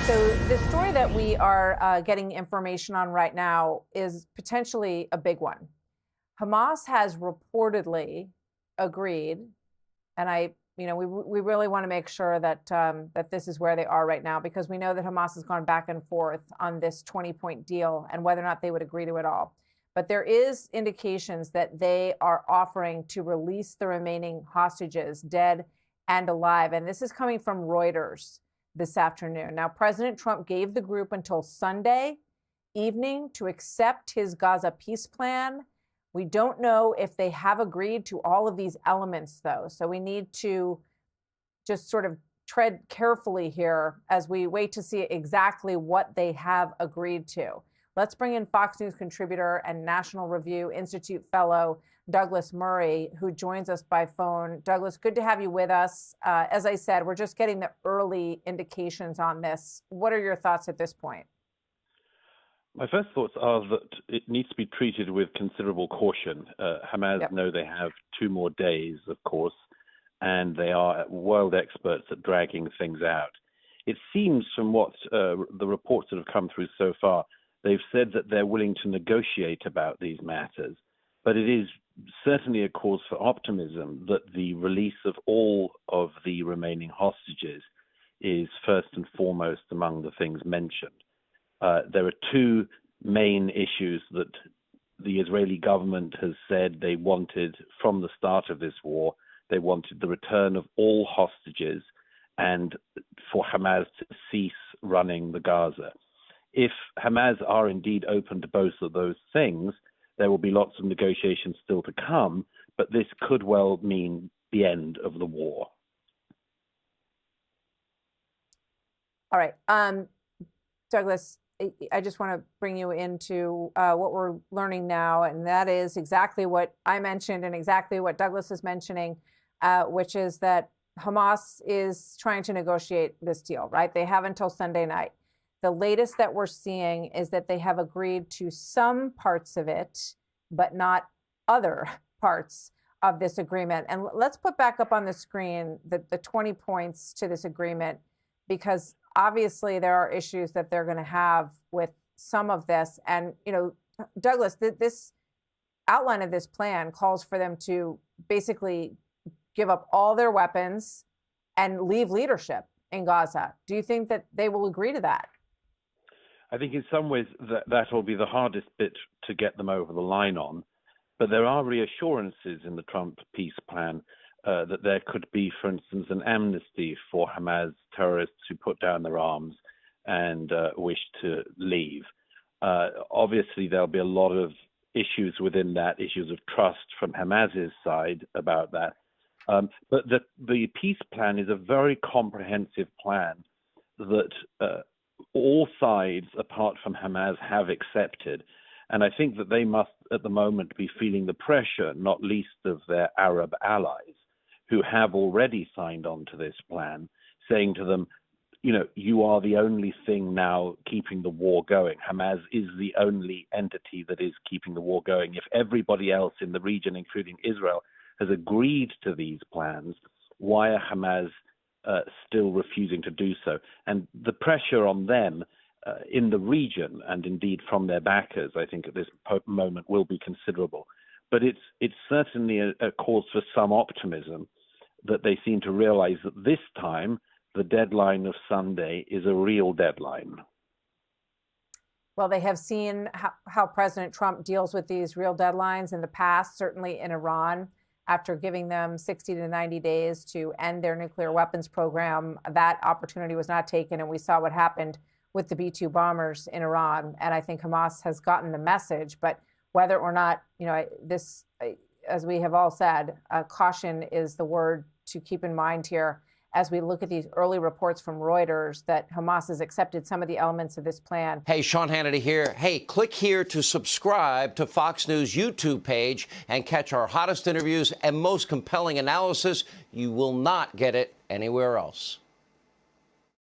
So the story that we are getting information on right now is potentially a big one. Hamas has reportedly agreed, and we really want to make sure that that this is where they are right now, because we know that Hamas has gone back and forth on this 20-point deal and whether or not they would agree to it all. But there is indications that they are offering to release the remaining hostages, dead and alive, and this is coming from Reuters this afternoon. Now, President Trump gave the group until Sunday evening to accept his Gaza peace plan. We don't know if they have agreed to all of these elements, though. So we need to just sort of tread carefully here as we wait to see exactly what they have agreed to. Let's bring in Fox News contributor and National Review Institute fellow Douglas Murray, who joins us by phone. Douglas, good to have you with us. As I said, we're just getting the early indications on this. What are your thoughts at this point? My first thoughts are that it needs to be treated with considerable caution. Hamas know they have 2 more days, of course, and they are world experts at dragging things out. It seems from what the reports that have come through so far, they've said that they're willing to negotiate about these matters, but it is certainly a cause for optimism that the release of all of the remaining hostages is first and foremost among the things mentioned. There are 2 main issues that the Israeli government has said they wanted from the start of this war. They wanted the return of all hostages and for Hamas to cease running the Gaza. If Hamas are indeed open to both of those things, there will be lots of negotiations still to come, but this could well mean the end of the war. All right. Douglas, I just want to bring you into what we're learning now, and that is exactly what I mentioned and exactly what Douglas is mentioning, which is that Hamas is trying to negotiate this deal, right? They have until Sunday night. The latest that we're seeing is that they have agreed to some parts of it, but not other parts of this agreement. And let's put back up on the screen the 20 points to this agreement, because obviously there are issues that they're going to have with some of this. And, Douglas, this outline of this plan calls for them to basically give up all their weapons and leave leadership in Gaza. Do you think that they will agree to that? I think in some ways that will be the hardest bit to get them over the line on. But there are reassurances in the Trump peace plan that there could be, for instance, an amnesty for Hamas terrorists who put down their arms and wish to leave. Obviously, there'll be a lot of issues within that, issues of trust from Hamas's side about that. But the peace plan is a very comprehensive plan that all sides, apart from Hamas, have accepted. And I think that they must, at the moment, be feeling the pressure, not least of their Arab allies, who have already signed on to this plan, saying to them, you are the only thing now keeping the war going. Hamas is the only entity that is keeping the war going. If everybody else in the region, including Israel, has agreed to these plans, why are Hamas still refusing to do so? And the pressure on them in the region, and indeed from their backers, I think at this moment will be considerable. But it's certainly a cause for some optimism that they seem to realize that this time the deadline of Sunday is a real deadline. Well, they have seen how President Trump deals with these real deadlines in the past, certainly in Iran. After giving them 60 to 90 days to end their nuclear weapons program, that opportunity was not taken, and we saw what happened with the B-2 bombers in Iran. And I think Hamas has gotten the message, but whether or not, this, as we have all said, caution is the word to keep in mind here as we look at these early reports from Reuters that Hamas has accepted some of the elements of this plan. Hey, Sean Hannity here. Hey, click here to subscribe to Fox News YouTube page and catch our hottest interviews and most compelling analysis. You will not get it anywhere else.